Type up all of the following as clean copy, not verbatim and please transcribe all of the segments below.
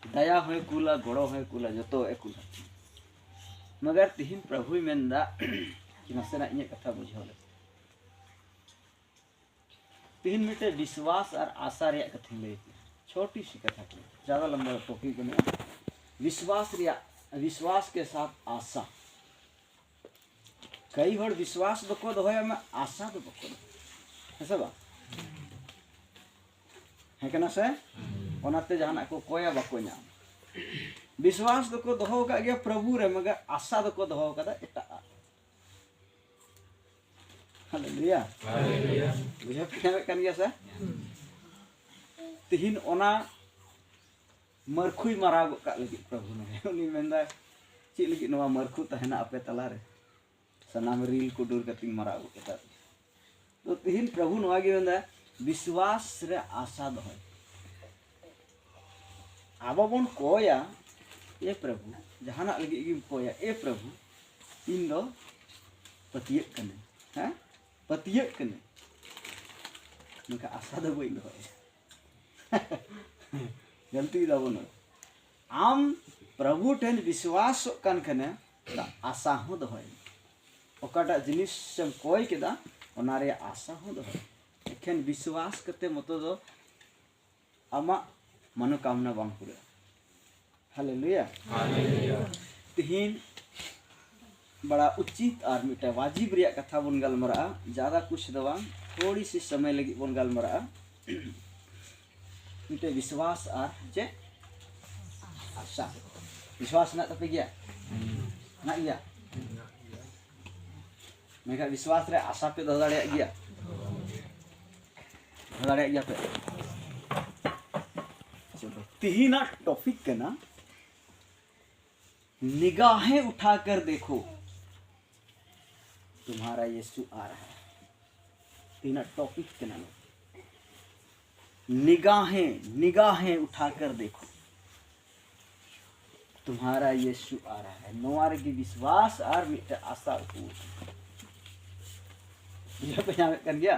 दया होय कुला गोड़ो होय कुला जो कुला मगर तिहिन प्रभु मेनदा कि नसेना इन कथा बुझाव ले तिहिन मिटे विश्वास और आशा रे कथा ले छोटी सी कथा की ज़्यादा लंबा टॉपिक बने विश्वास के साथ आशा कई हर विश्वास बको दोहया में आशा तो बको ऐसा बा है कना से ओनाते जहाना को कोया बको नाम विश्वास दको दोहो का गया प्रभु रे मगर आशा दको दोहो का एटा हालेलुया हालेलुया बुझे कन गया से तिहिन ओना मरखुई मारा का लगी प्रभु ने उनी मेंदा ची लगी नवा मरखु तहना अपे तला रे सनाम रील को दूर कतिंग मारा केता तो तिहिन प्रभु नवा गे मेंदा विश्वास रे आशा दोय आबा बोन कोया ए प्रभु जहाना लगी गिम कोया ए प्रभु इन दो पतियक कने हैं पतियक कने नका आशा दो बई दोय गलती दा बोन आम प्रभु ठेन विश्वास कन कने आशा हो दोय ओकाटा जिनिस सम कोय केदा ओनारे आशा हो दोय एखन विश्वास कते मतो दो आमा मनोकामना बांग पूरा हालेलुया हालेलुया तिहिन बड़ा उचित और मिटा वाजिब रिया कथा बन गलमरा ज़्यादा कुछ दवा थोड़ी सी समय लगी बन गलमरा मिटे विश्वास और जे आशा विश्वास ना तपे गया ना गया मेरा विश्वास रे आशा पे दो दाड़े गया दाड़े गया पे तिहिना टॉपिक के ना निगाहें उठाकर देखो तुम्हारा यीशु आ रहा है तिहिना टॉपिक के ना निगाहें उठाकर देखो तुम्हारा यीशु आ रहा है नवार की विश्वास और मिटे आशा को ये पहचान कर गया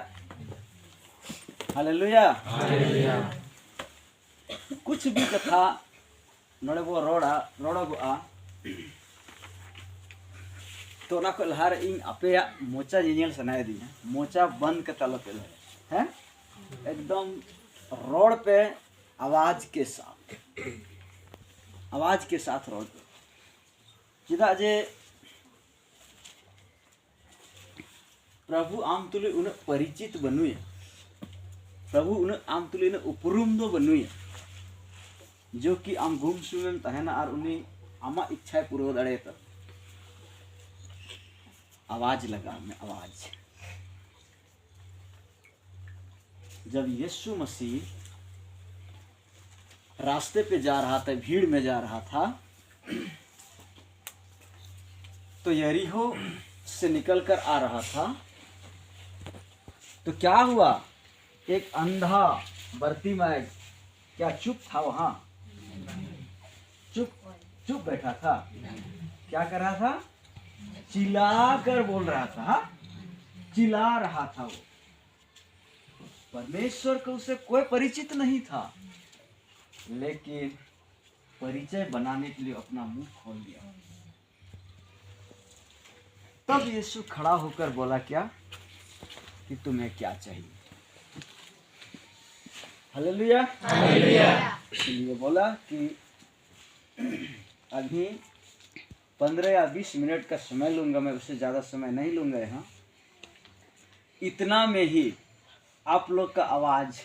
हालेलुया हालेलुया कुछ भी कथा नोड़े वो रोड़ा गो आ तो ना को लहार इन अपे मोचा जिनेल सनाय दी मोचा बंद के तलो पे हैं एकदम रोड पे आवाज के साथ रोड पे चिदा जे प्रभु आम तुले उन परिचित बनुए प्रभु उन आम तुले उन उपरुम दो बनुए जो कि आम घूम सुमेम तहना और उन्हीं आमा इच्छा पूरा दड़े तब आवाज लगा में आवाज जब यीशु मसीह रास्ते पे जा रहा था भीड़ में जा रहा था तो यरीहो से निकलकर आ रहा था तो क्या हुआ एक अंधा बर्तिमाई क्या चुप था वहां चुप बैठा था क्या कर रहा था चिल्ला कर बोल रहा था हा? चिल्ला रहा था वो परमेश्वर को उसे कोई परिचित नहीं था लेकिन परिचय बनाने के लिए अपना मुंह खोल दिया तब यीशु खड़ा होकर बोला क्या कि तुम्हें क्या चाहिए हालेलुया हालेलुया इसलिए बोला कि अभी 15 या 20 मिनट का समय लूंगा मैं उससे ज़्यादा समय नहीं लूंगा यहाँ इतना में ही आप लोग का आवाज़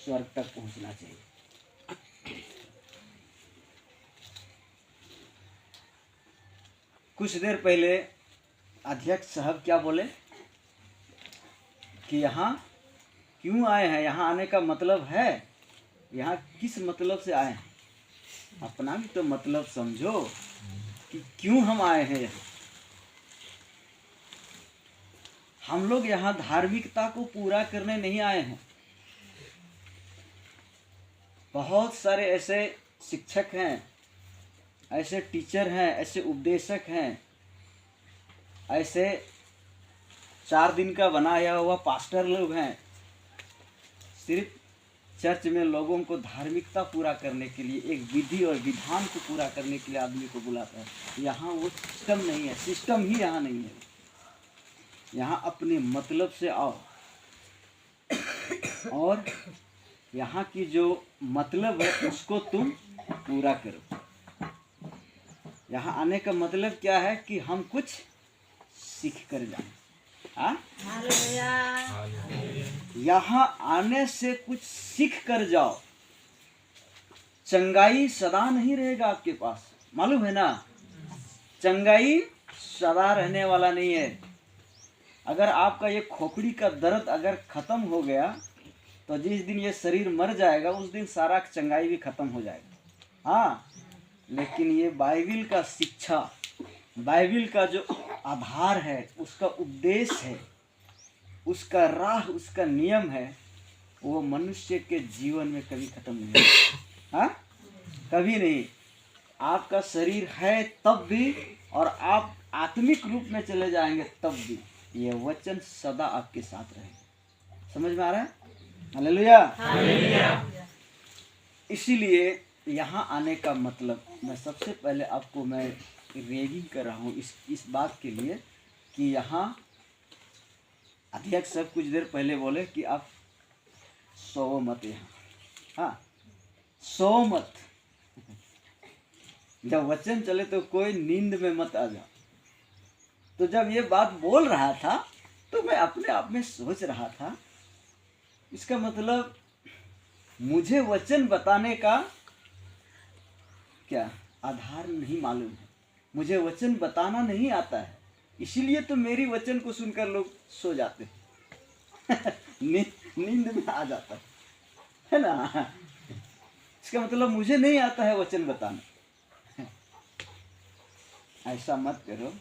स्वर्ग तक पहुंचना चाहिए कुछ देर पहले अध्यक्ष साहब क्या बोले कि यहाँ क्यों आए हैं यहाँ आने का मतलब है यहाँ किस मतलब से आए हैं अपना भी तो मतलब समझो कि क्यों हम आए हैं यहाँ हम लोग यहाँ धार्मिकता को पूरा करने नहीं आए हैं बहुत सारे ऐसे शिक्षक हैं ऐसे टीचर हैं ऐसे उपदेशक हैं ऐसे 4 दिन का बनाया हुआ पास्टर लोग हैं सिर्फ चर्च में लोगों को धार्मिकता पूरा करने के लिए, एक विधि और विधान को पूरा करने के लिए आदमी को बुलाता है। यहाँ वो सिस्टम नहीं है, सिस्टम ही यहाँ नहीं है। यहाँ अपने मतलब से आओ और यहाँ की जो मतलब है उसको तुम पूरा करो। यहाँ आने का मतलब क्या है कि हम कुछ सीख कर जाएं। हाँ, यहाँ आने से कुछ सीख कर जाओ। चंगाई सदा नहीं रहेगा आपके पास, मालूम है ना। चंगाई सदा रहने वाला नहीं है। अगर आपका ये खोपड़ी का दर्द अगर खत्म हो गया तो जिस दिन ये शरीर मर जाएगा उस दिन सारा चंगाई भी खत्म हो जाएगा। हाँ, लेकिन ये बाइबिल का शिक्षा, बाइबिल का जो आधार है, उसका उपदेश है, उसका राह, उसका नियम है, वो मनुष्य के जीवन में कभी खत्म नहीं होगा। हाँ, कभी नहीं। आपका शरीर है तब भी और आप आत्मिक रूप में चले जाएंगे तब भी ये वचन सदा आपके साथ रहेगा। समझ में आ रहा है? Hallelujah, hallelujah. इसीलिए यहाँ आने का मतलब, मैं सबसे पहले आपको मैं रेगिंग कर रहा हूँ इस बात के लिए कि यहाँ अध्यक्ष सब कुछ देर पहले बोले कि आप सो मत यहाँ। हाँ, सो मत। जब वचन चले तो कोई नींद में मत आ जाओ। तो जब ये बात बोल रहा था तो मैं अपने आप में सोच रहा था, इसका मतलब मुझे वचन बताने का क्या आधार नहीं मालूम है, मुझे वचन बताना नहीं आता है, इसीलिए तो मेरी वचन को सुनकर लोग सो जाते हैं। नींद में आ जाता है ना। इसका मतलब मुझे नहीं आता है वचन बताना। ऐसा मत करो।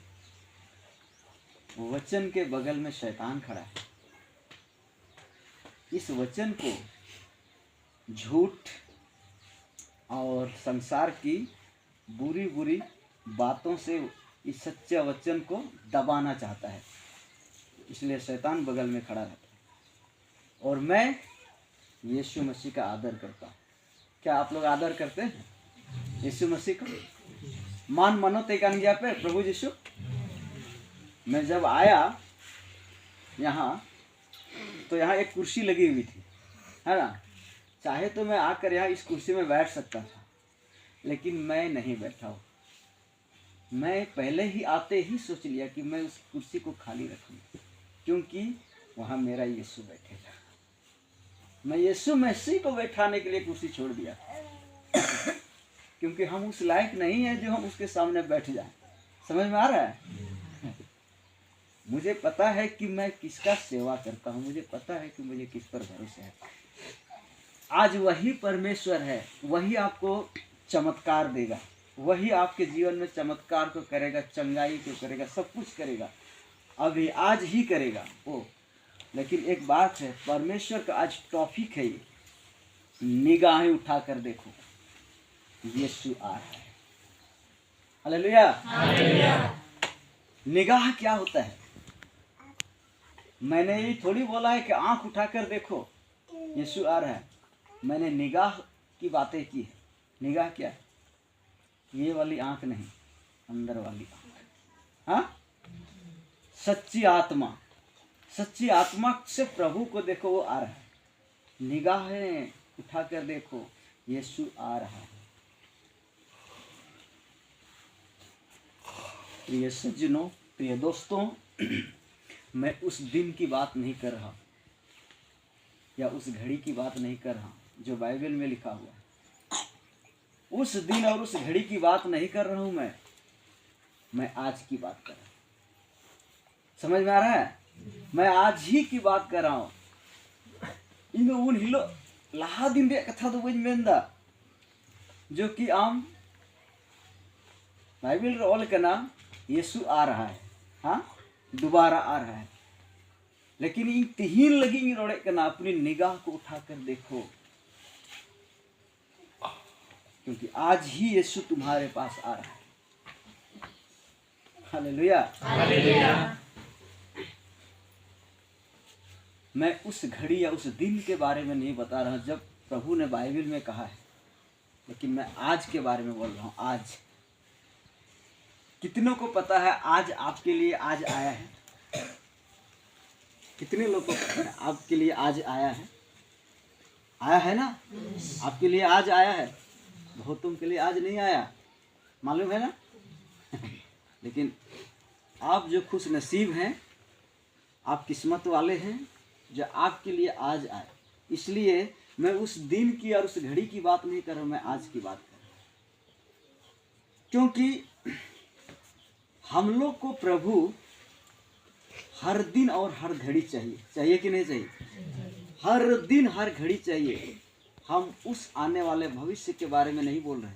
वचन के बगल में शैतान खड़ा है। इस वचन को झूठ और संसार की बुरी बुरी बातों से इस सच्चे वचन को दबाना चाहता है, इसलिए शैतान बगल में खड़ा रहता है। और मैं यीशु मसीह का आदर करता हूँ। क्या आप लोग आदर करते हैं यीशु मसीह को? मान मनोत एक आज्ञा पे प्रभु यीशु। मैं जब आया यहाँ तो यहाँ एक कुर्सी लगी हुई थी, है ना। चाहे तो मैं आकर यहाँ इस कुर्सी में बैठ सकता था, लेकिन मैं नहीं बैठा हूँ। मैं पहले ही आते ही सोच लिया कि मैं उस कुर्सी को खाली रखूँगा, क्योंकि वहाँ मेरा यीशु बैठेगा। मैं यीशु मसीह को बैठाने के लिए कुर्सी छोड़ दिया, क्योंकि हम उस लायक नहीं है जो हम उसके सामने बैठ जाएं। समझ में आ रहा है? मुझे पता है कि मैं किसका सेवा करता हूँ, मुझे पता है कि मुझे किस पर भरोसा है। आज वही परमेश्वर है, वही आपको चमत्कार देगा, वही आपके जीवन में चमत्कार को करेगा, चंगाई को करेगा, सब कुछ करेगा, अभी आज ही करेगा वो। लेकिन एक बात है, परमेश्वर का आज टॉपिक है ये, निगाहें उठाकर देखो, यीशु आ रहा है। Hallelujah, hallelujah. निगाह क्या होता है? मैंने ये थोड़ी बोला है कि आंख उठाकर देखो यीशु आ रहा है। मैंने निगाह की बातें की है। निगाह क्या है? ये वाली आंख नहीं, अंदर वाली आंख। हाँ, सच्ची आत्मा, सच्ची आत्मा से प्रभु को देखो, वो आ रहा है। निगाहें उठाकर देखो, यीशु आ रहा है। प्रिय सज्जनों, प्रिय दोस्तों, मैं उस दिन की बात नहीं कर रहा या उस घड़ी की बात नहीं कर रहा जो बाइबल में लिखा हुआ है। उस दिन और उस घड़ी की बात नहीं कर रहा हूं मैं आज की बात कर रहा हूं। समझ में आ रहा है? मैं आज ही की बात कर रहा हूं। इन उन हिलो लहा दिन रे कथा दो बइन मेंदा जो कि आम बाइबल रे ऑल कना यीशु आ रहा है। हाँ, दोबारा आ रहा है। लेकिन इन तिहिन लगी इन रोड़े कना, अपनी निगाह को उठाकर देखो, क्योंकि आज ही यीशु तुम्हारे पास आ रहा है। Hallelujah, hallelujah. मैं उस घड़ी या उस दिन के बारे में नहीं बता रहा जब प्रभु ने बाइबल में कहा है, लेकिन मैं आज के बारे में बोल रहा हूँ। आज कितनों को पता है आज आपके लिए आज आया है? कितने लोगों को पता है आपके लिए आज आया है? आया है ना? आपके लिए आज आया है। बहुतों के लिए आज नहीं आया, मालूम है ना? लेकिन आप जो खुश नसीब हैं, आप किस्मत वाले हैं जो आपके लिए आज आए। इसलिए मैं उस दिन की और उस घड़ी की बात नहीं कर रहा हूँ, मैं आज की बात कर रहा हूँ। क्योंकि हम लोग को प्रभु हर दिन और हर घड़ी चाहिए। चाहिए कि नहीं चाहिए? हर दिन हर घड़ी चाहिए। हम उस आने वाले भविष्य के बारे में नहीं बोल रहे,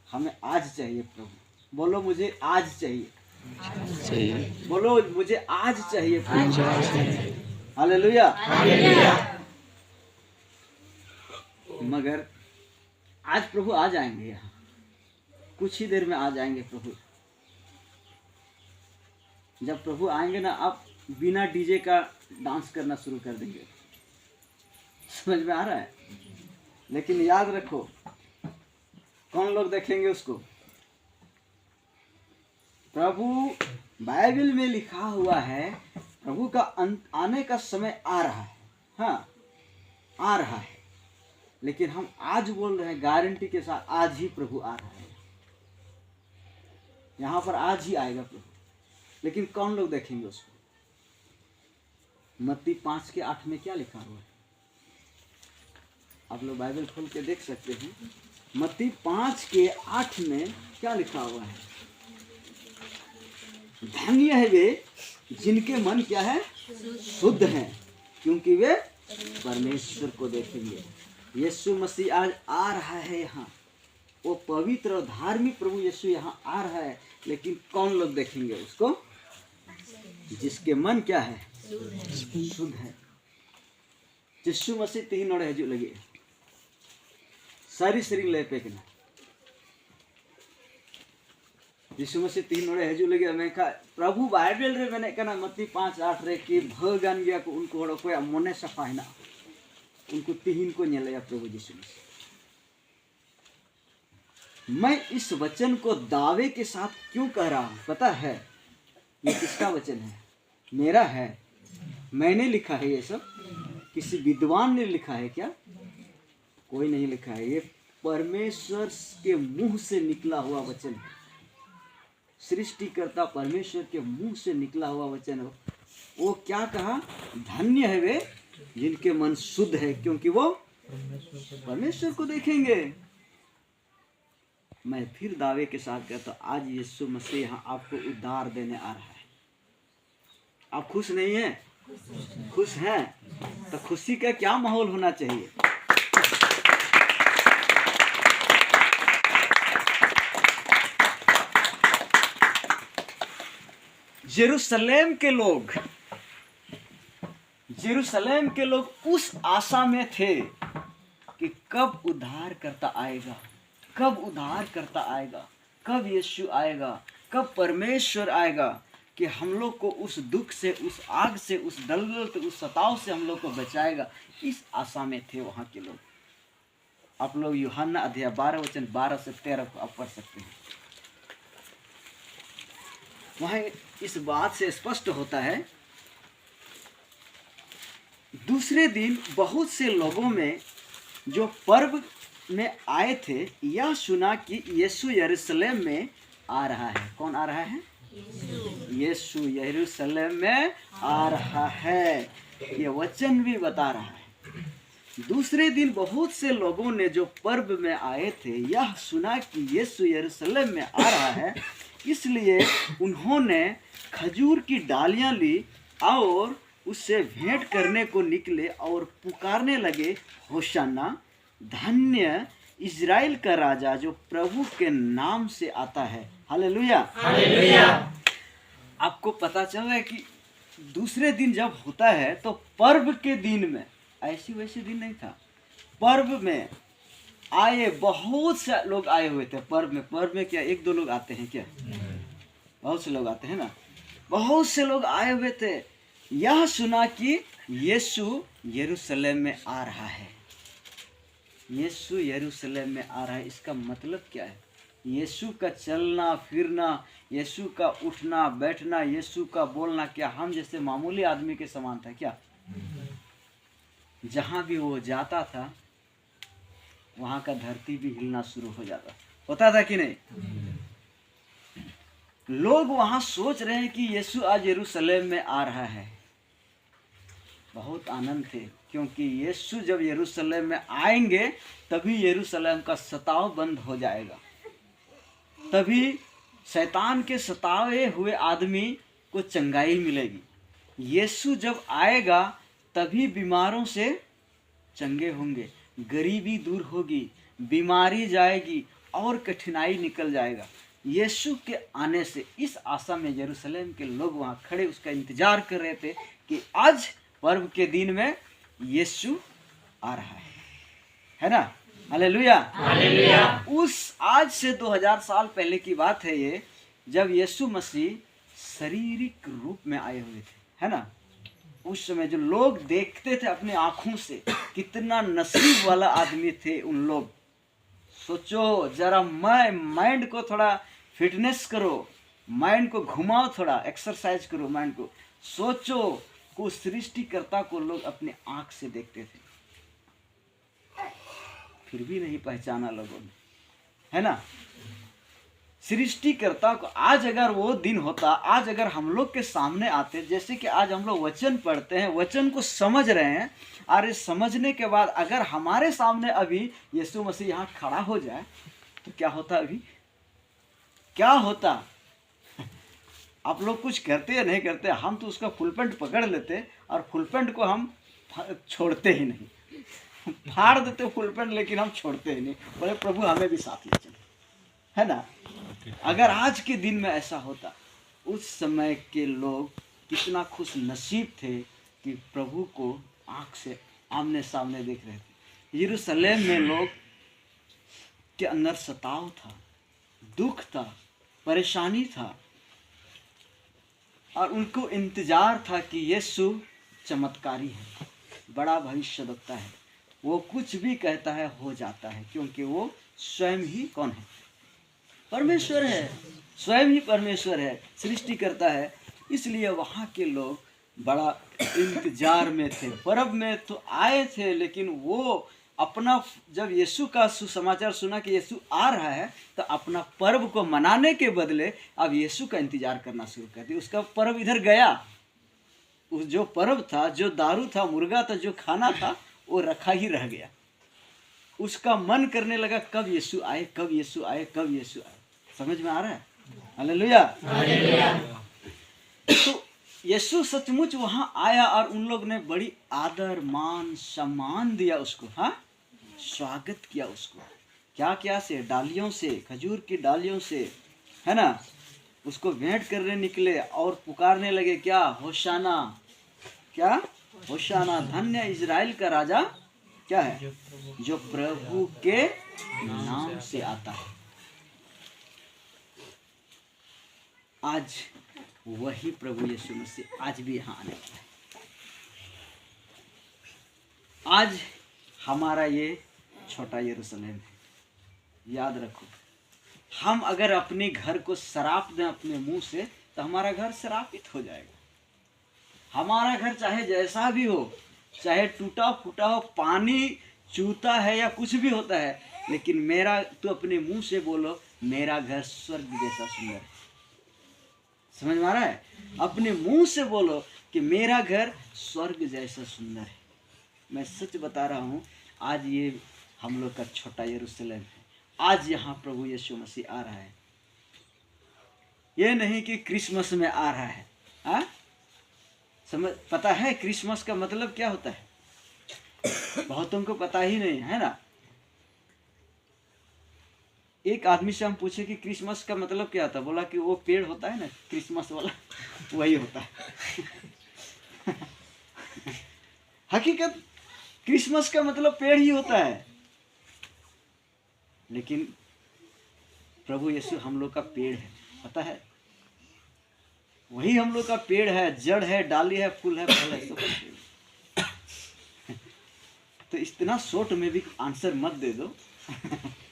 हमें आज चाहिए। प्रभु बोलो मुझे आज चाहिए, बोलो मुझे आज चाहिए। हालेलुया। मगर आज प्रभु आ जाएंगे, यहाँ कुछ ही देर में आ जाएंगे प्रभु। जब प्रभु आएंगे ना, आप बिना डीजे का डांस करना शुरू कर देंगे। समझ में आ रहा है? लेकिन याद रखो, कौन लोग देखेंगे उसको? प्रभु बाइबल में लिखा हुआ है, प्रभु का आने का समय आ रहा है। हाँ, आ रहा है। लेकिन हम आज बोल रहे हैं गारंटी के साथ, आज ही प्रभु आ रहा है। यहाँ पर आज ही आएगा प्रभु। लेकिन कौन लोग देखेंगे उसको? मत्ती 5:8 में क्या लिखा हुआ है? आप लोग बाइबल खोल के देख सकते हैं। मत्ती 5:8 में क्या लिखा हुआ है? धन्य है वे जिनके मन क्या है? शुद्ध हैं, क्योंकि वे परमेश्वर को देखेंगे। यीशु मसीह आज आ रहा है यहाँ। वो पवित्र और धार्मिक प्रभु यीशु यहाँ आ रहा है। लेकिन कौन लोग देखेंगे उसको? जिसके मन क्या है? शुद्ध है। यीशु मसीह 3 नोड़े हजू लगे सारी सरी ले पे के यीशु मसीह 3 नोड़े हजू लगे। मैं कहा प्रभु बाइबल रे मैंने कहना मत्ती 5:8 रे कि भगवान गया को उनको हड़ को मने सफा है ना, उनको 3 को नेलया प्रभु यीशु मसीह। मैं इस वचन को दावे के साथ क्यों कह रहा हूं पता है? ये किसका वचन है? मेरा है। मैंने लिखा है ये सब, किसी विद्वान ने लिखा है क्या? कोई नहीं लिखा है। ये परमेश्वर के मुंह से निकला हुआ वचन है। सृष्टिकर्ता परमेश्वर के मुंह से निकला हुआ वचन है। वो क्या कहा? धन्य है वे जिनके मन शुद्ध है, क्योंकि वो परमेश्वर को देखेंगे। मैं फिर दावे के साथ कहता हूं, आज यीशु मसीह यहाँ आपको उद्धार देने आ रहा है। आप खुश नहीं हैं? खुश हैं? तो खुशी का क्या माहौल होना चाहिए? जेरूशलेम के लोग उस आशा में थे कि कब उद्धार करता आएगा, कब उद्धार करता आएगा, कब यीशु आएगा, कब परमेश्वर आएगा कि हम लोग को उस दुख से, उस आग से, उस दलदल से, उस सताव से हम लोग को बचाएगा। इस आशा में थे वहाँ के लोग। आप लोग यूहन्ना अध्याय 12 वचन 12 से 13 को आप पढ़ सकते हैं। वहाँ इस बात से स्पष्ट होता है। दूसरे दिन बहुत से लोगों में जो पर्व में आए थे यह सुना कि यीशु यरूशलेम में आ रहा है। कौन आ रहा है? यीशु यरूशलेम में आ रहा है। ये वचन भी बता रहा है। दूसरे दिन बहुत से लोगों ने जो पर्व में आए थे यह सुना कि यीशु यरूशलेम में आ रहा है, इसलिए उन्होंने खजूर की डालियां ली और उससे भेंट करने को निकले और पुकारने लगे, होशाना, धन्य इज़राइल का राजा जो प्रभु के नाम से आता है। Hallelujah, hallelujah. आपको पता चल रहा है कि दूसरे दिन जब होता है तो पर्व के दिन में, ऐसी वैसे दिन नहीं था, पर्व में आए बहुत से लोग आए हुए थे। पर्व में क्या 1-2 लोग आते हैं क्या? बहुत से लोग आते हैं ना। बहुत से लोग आए हुए थे। यह सुना कि यीशु यरूशलेम में आ रहा है। यीशु यरूशलेम में आ रहा है, इसका मतलब क्या है? यीशु का चलना फिरना, यीशु का उठना बैठना, यीशु का बोलना क्या हम जैसे मामूली आदमी के समान था क्या? जहाँ भी वो जाता था वहाँ का धरती भी हिलना शुरू हो जाता, होता था कि नहीं? लोग वहाँ सोच रहे हैं कि यीशु आज यरूशलेम में आ रहा है। बहुत आनंद थे, क्योंकि यीशु जब यरूशलेम में आएंगे तभी यरूशलेम का सताव बंद हो जाएगा, तभी शैतान के सतावे हुए आदमी को चंगाई मिलेगी। यीशु जब आएगा तभी बीमारों से चंगे होंगे, गरीबी दूर होगी, बीमारी जाएगी और कठिनाई निकल जाएगा। यीशु के आने से इस आशा में यरूशलेम के लोग वहाँ खड़े उसका इंतजार कर रहे थे कि आज पर्व के दिन में यीशु आ रहा है ना? Hallelujah hallelujah. उस आज से 2000 साल पहले की बात है ये, जब यीशु मसीह शारीरिक रूप में आए हुए थे, है ना? उस समय जो लोग देखते थे अपनी आंखों से, कितना नसीब वाला आदमी थे उन लोग। सोचो जरा, माइंड को थोड़ा फिटनेस करो, माइंड को घुमाओ, थोड़ा एक्सरसाइज करो माइंड को। सोचो को सृष्टिकर्ता को लोग अपने आंख से देखते थे, फिर भी नहीं पहचाना लोगों ने, है ना? सृष्टिकर्ता को आज अगर वो दिन होता, आज अगर हम लोग के सामने आते, जैसे कि आज हम लोग वचन पढ़ते हैं, वचन को समझ रहे हैं, और इस समझने के बाद अगर हमारे सामने अभी यीशु मसीह यहाँ खड़ा हो जाए तो क्या होता? अभी क्या होता? आप लोग कुछ करते या नहीं करते? हम तो उसका फुल पैंट पकड़ लेते और फुल पैंट को हम छोड़ते ही नहीं, फाड़ देते फुल पैंट, लेकिन हम छोड़ते ही नहीं। बोले प्रभु हमें भी साथ ले चलो, है ना? अगर आज के दिन में ऐसा होता, उस समय के लोग कितना खुश नसीब थे कि प्रभु को आंख से आमने सामने देख रहे थे। यरूशलेम में लोग के अंदर सताव था, दुख था, परेशानी था, और उनको इंतजार था कि यीशु चमत्कारी है, बड़ा भविष्यवक्ता है, वो कुछ भी कहता है हो जाता है, क्योंकि वो स्वयं ही कौन है? परमेश्वर है, स्वयं ही परमेश्वर है, सृष्टि करता है। इसलिए वहाँ के लोग बड़ा इंतजार में थे। पर्व में तो आए थे, लेकिन वो अपना, जब यीशु का सुसमाचार सुना कि यीशु आ रहा है, तो अपना पर्व को मनाने के बदले अब यीशु का इंतजार करना शुरू कर दिया। उसका पर्व इधर गया, उस जो पर्व था, जो दारू था, मुर्गा था, जो खाना था, वो रखा ही रह गया। उसका मन करने लगा कब यीशु आए, कब यीशु आए, कब यीशु आए। समझ में आ रहा है? Hallelujah hallelujah. तो यीशु सचमुच वहां आया और उन लोग ने बड़ी आदर मान सम्मान दिया उसको, हाँ, स्वागत किया उसको। क्या क्या से? डालियों से, खजूर की डालियों से, है ना? उसको भेंट करने निकले और पुकारने लगे क्या? होशाना। क्या? होशाना, धन्य इजराइल का राजा क्या है? जो प्रभु के नाम से आता है। आज वही प्रभु यीशु मसीह आज भी यहाँ आने वाला है। आज हमारा ये छोटा यरूशलेम है, याद रखो। हम अगर अपने घर को शराप दें अपने मुंह से, तो हमारा घर शरापित हो जाएगा। हमारा घर चाहे जैसा भी हो, चाहे टूटा फूटा हो, पानी चूता है या कुछ भी होता है, लेकिन मेरा, तो अपने मुंह से बोलो मेरा घर स्वर्ग जैसा सुंदर है। समझ में आ रहा है? अपने मुंह से बोलो कि मेरा घर स्वर्ग जैसा सुंदर है। मैं सच बता रहा हूँ, आज ये हम लोग का छोटा यरूशलेम है। आज यहाँ प्रभु यीशु मसीह आ रहा है। ये नहीं कि क्रिसमस में आ रहा है। हाँ, समझ, पता है क्रिसमस का मतलब क्या होता है? बहुतों को पता ही नहीं है ना। एक आदमी से हम पूछे कि क्रिसमस का मतलब क्या होता है, बोला कि वो पेड़ होता है ना क्रिसमस वाला, वही होता है। हकीकत क्रिसमस का मतलब पेड़ ही होता है, लेकिन प्रभु यीशु हम लोग का पेड़ है, पता है? वही हम लोग का पेड़ है, जड़ है, डाली है, फूल है, फल है, सब। तो इतना शॉर्ट में भी आंसर मत दे दो।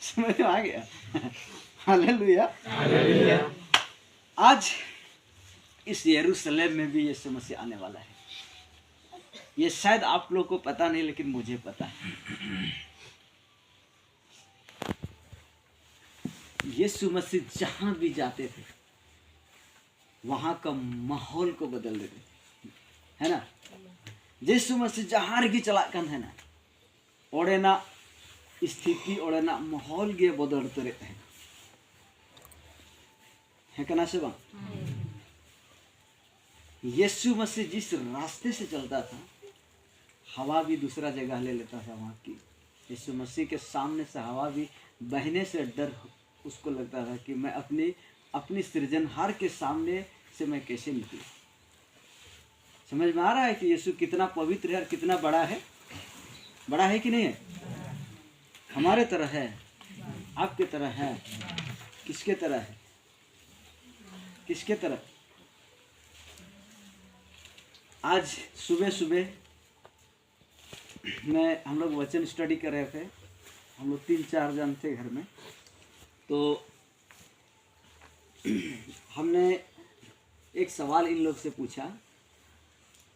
समझ में आ गया? हालेलुया। आज इस यरूशलेम में भी यीशु मसीह आने वाला है। ये शायद आप लोग को पता नहीं, लेकिन मुझे पता है। यीशु मसीह जहां भी जाते थे वहां का माहौल को बदल देते थे, है ना? यीशु मसीह जहां गी चलाक कान है ना, ओडेना स्थिति ओडेना माहौल गे बदल उतरे है कना से बा। यीशु मसीह जिस रास्ते से चलता था, हवा भी दूसरा जगह ले लेता था वहाँ की। यीशु मसीह के सामने से हवा भी बहने से डर उसको लगता था कि मैं अपनी सृजनहार के सामने से मैं कैसे निकलूं। समझ में आ रहा है कि यीशु कितना पवित्र है और कितना बड़ा है? बड़ा है कि नहीं है? हमारे तरह है, आपके तरह है, किसके तरह है? किसके तरह? आज सुबह सुबह हम लोग वचन स्टडी कर रहे थे। हम लोग 3-4 जन थे घर में। तो हमने एक सवाल इन लोग से पूछा।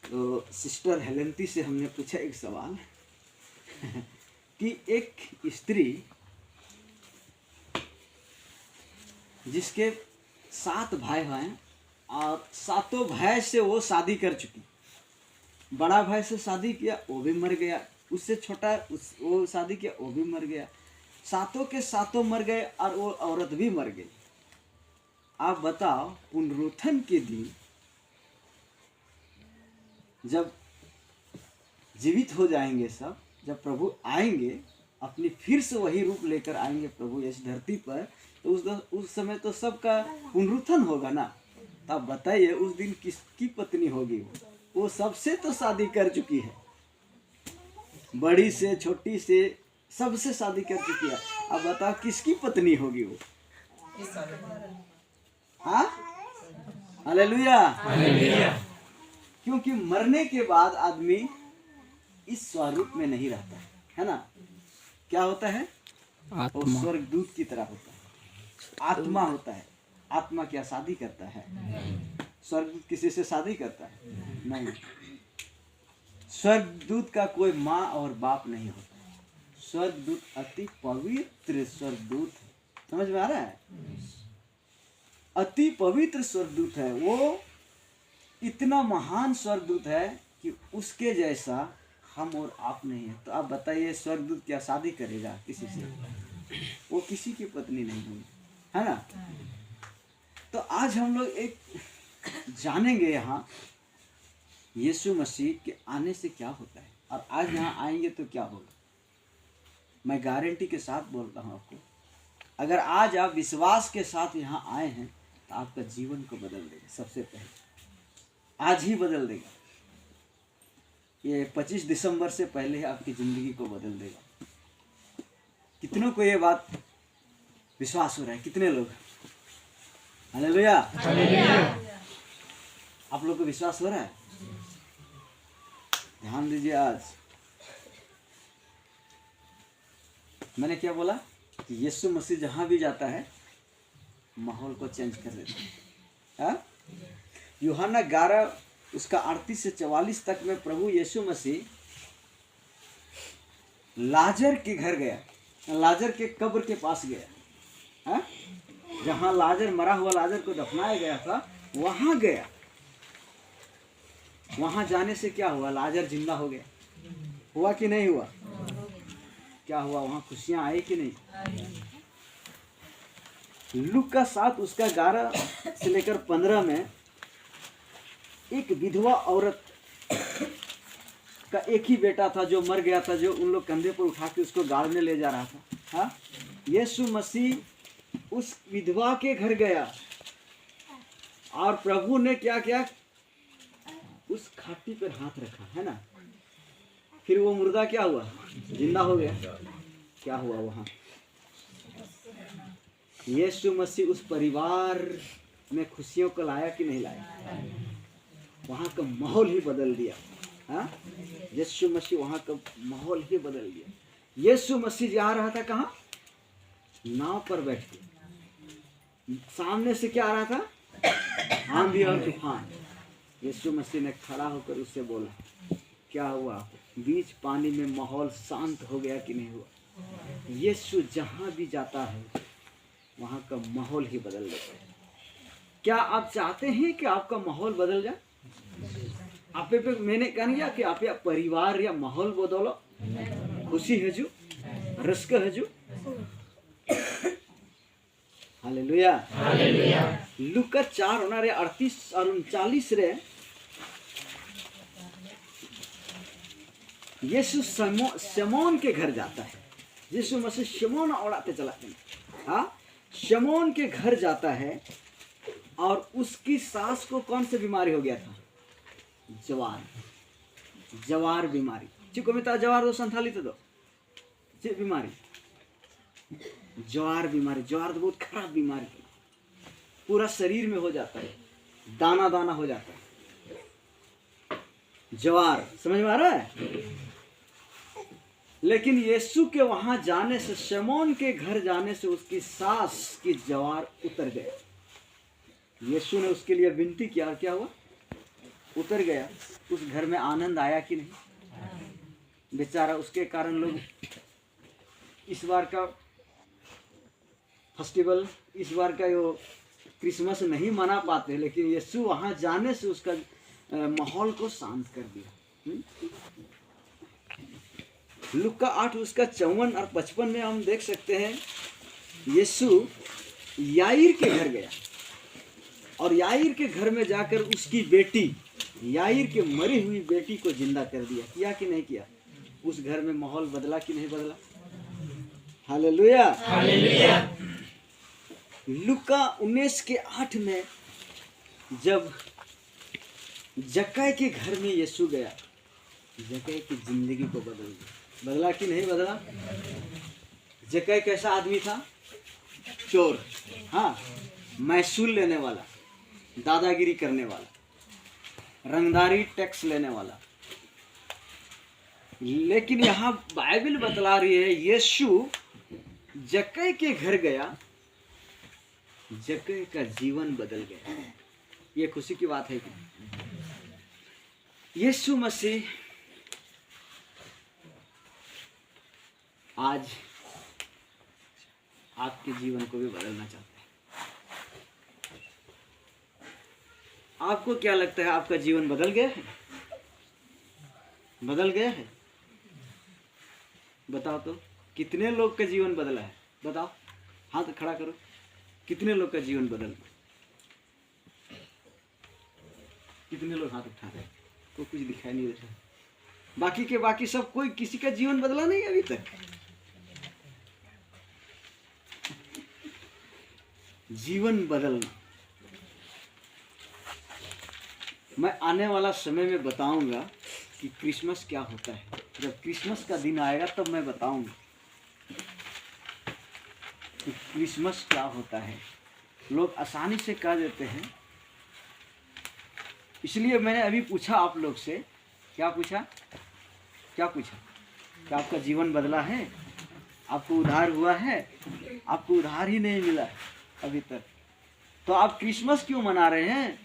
तो सिस्टर हेलेंती से हमने पूछा एक सवाल कि एक स्त्री जिसके 7 भाई हैं और 7 भाई से वो शादी कर चुकी। बड़ा भाई से शादी किया, वो भी मर गया। उससे छोटा वो शादी किया, वो भी मर गया। 7 के 7 मर गए और वो औरत भी मर गई। आप बताओ, पुनरुत्थान के दिन जब जीवित हो जाएंगे सब, जब प्रभु आएंगे, अपनी फिर से वही रूप लेकर आएंगे प्रभु इस धरती पर, तो उस समय तो सबका पुनरुत्थान होगा ना। तब बताइए उस दिन किसकी पत्नी होगी? वो सबसे तो शादी कर चुकी है, बड़ी से छोटी से सबसे शादी कर चुकी है। अब बताओ किसकी पत्नी होगी वो? हाँ, हालेलुया। क्योंकि मरने के बाद आदमी इस स्वरूप में नहीं रहता है ना। क्या होता है? वो स्वर्गदूत की तरह होता है, आत्मा होता है। आत्मा क्या शादी करता है? स्वर्गदूत किसी से शादी करता है? नहीं। स्वर्गदूत का कोई माँ और बाप नहीं होता। स्वर्गदूत अति पवित्र स्वर्गदूत है। समझ में आ रहा है? अति पवित्र स्वर्गदूत है वो। इतना महान स्वर्गदूत है कि उसके जैसा हम और आप नहीं है। तो आप बताइए, स्वर्गदूत क्या शादी करेगा किसी से? वो किसी की पत्नी नहीं होगी, है ना। तो आज हम लोग एक जानेंगे यहाँ यीशु मसीह के आने से क्या होता है, और आज यहाँ आएंगे तो क्या होगा। मैं गारंटी के साथ बोलता हूँ आपको, अगर आज आप विश्वास के साथ यहाँ आए हैं तो आपका जीवन को बदल देगा। सबसे पहले आज ही बदल देगा। ये 25 दिसंबर से पहले आपकी ज़िंदगी को बदल देगा। कितनों को ये बात विश्वास हो रहा है? कितने लोग? हालेलुया। आप लोग को विश्वास हो रहा है? ध्यान दीजिए। आज मैंने क्या बोला कि यीशु मसीह जहां भी जाता है माहौल को चेंज कर देता है। यूहन्ना 11 उसका 38 से 44 तक में प्रभु यीशु मसीह लाजर के घर गया, लाजर के कब्र के पास गया। है? जहां लाजर मरा हुआ लाजर को दफनाया गया था वहां गया। वहां जाने से क्या हुआ? लाजर जिंदा हो गया। हुआ कि नहीं हुआ? क्या हुआ? वहां खुशियां आई कि नहीं? लूका का 7 उसका 11 से लेकर 15 में एक विधवा औरत का एक ही बेटा था जो मर गया था, जो उन लोग कंधे पर उठा के उसको गाड़ने ले जा रहा था। हाँ, यीशु मसीह उस विधवा के घर गया और प्रभु ने क्या किया? उस खाटी पर हाथ रखा, है ना। फिर वो मुर्दा क्या हुआ? जिंदा हो गया। क्या हुआ वहां? यीशु मसीह उस परिवार में खुशियों को लाया कि नहीं लाया? वहां का माहौल ही बदल दिया। हाँ, यीशु मसीह वहां का माहौल ही बदल गया। यीशु मसीह जा रहा था कहाँ? नाव पर बैठ के। सामने से क्या आ रहा था? आंधी और तूफान। यीशु मसीह ने खड़ा होकर उससे बोला, क्या हुआ? बीच पानी में माहौल शांत हो गया कि नहीं हुआ? यीशु जहां भी जाता है वहां का माहौल ही बदल देता है। क्या आप चाहते हैं कि आपका माहौल बदल जाए? आप पे मैंने कहा नहीं कि आप या परिवार या माहौल बदलो, खुशी है जो रस्क है जो। Hallelujah hallelujah. लूका 4:38 और 39 रे यीशु शमौन के घर जाता है। यीशु मसीह शमौन औड़ाते चलाते हैं। हाँ, शमौन के घर जाता है और उसकी सास को कौन सी बीमारी हो गया था? जवार बीमारी। चिको मिता जवार दो संथाली तो दो बीमारी, जवार बीमारी। जवार तो बहुत खराब बीमारी है, पूरा शरीर में हो जाता है, दाना दाना हो जाता है जवार। समझ में आ रहा है? लेकिन यीशु के वहां जाने से, शमौन के घर जाने से उसकी सास की जवार उतर गया। यीशु ने उसके लिए विनती किया और क्या हुआ? उतर गया। उस घर में आनंद आया कि नहीं? बेचारा, उसके कारण लोग इस बार का फेस्टिवल, इस बार का यो क्रिसमस नहीं मना पाते, लेकिन यीशु वहां जाने से उसका माहौल को शांत कर दिया। लूका 8 उसका 54 और 55 में हम देख सकते हैं, यीशु याईर के घर गया और याईर के घर में जाकर उसकी बेटी, याईर के मरी हुई बेटी को जिंदा कर दिया। किया कि नहीं किया? उस घर में माहौल बदला कि नहीं बदला? Hallelujah hallelujah. लूका 19:8 में जब जक्कई के घर में यीशु गया, जक्कई की जिंदगी को बदल दिया। बदला कि नहीं बदला? जक्कई कैसा आदमी था? चोर, हाँ, महसूल लेने वाला, दादागिरी करने वाला, रंगदारी टैक्स लेने वाला। लेकिन यहाँ बाइबल बतला रही है, यीशु जक्कई के घर गया, जक्कई का जीवन बदल गया। ये खुशी की बात है कि यीशु मसीह आज आपके जीवन को भी बदलना चाहता है। आपको क्या लगता है, आपका जीवन बदल गया है? बदल गया है? बताओ तो, कितने लोग का जीवन बदला है? बताओ, हाथ खड़ा करो। कितने लोग का जीवन बदल? कितने लोग हाथ उठा रहे हैं? तो कुछ दिखाई नहीं देता। बाकी के बाकी सब, कोई किसी का जीवन बदला नहीं अभी तक। जीवन बदलना, मैं आने वाला समय में बताऊंगा कि क्रिसमस क्या होता है। जब क्रिसमस का दिन आएगा तब मैं बताऊंगा कि क्रिसमस क्या होता है। लोग आसानी से कह देते हैं, इसलिए मैंने अभी पूछा आप लोग से। क्या पूछा? क्या पूछा? क्या आपका जीवन बदला है? आपको उद्धार हुआ है? आपको उद्धार ही नहीं मिला अभी तक, तो आप क्रिसमस क्यों मना रहे हैं?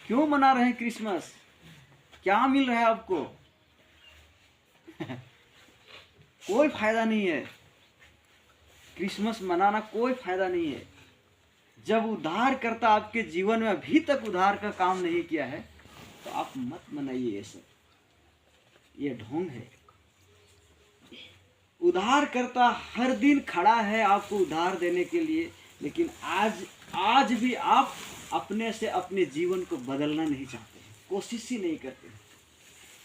क्यों मना रहे हैं क्रिसमस? क्या मिल रहा है आपको? कोई फायदा नहीं है। क्रिसमस मनाना कोई फायदा नहीं है। जब उद्धार करता आपके जीवन में अभी तक उद्धार का काम नहीं किया है तो आप मत मनाइए ये सब। ये ढोंग है। उद्धार करता हर दिन खड़ा है आपको उद्धार देने के लिए, लेकिन आज भी आप अपने से अपने जीवन को बदलना नहीं चाहते, कोशिश ही नहीं करते,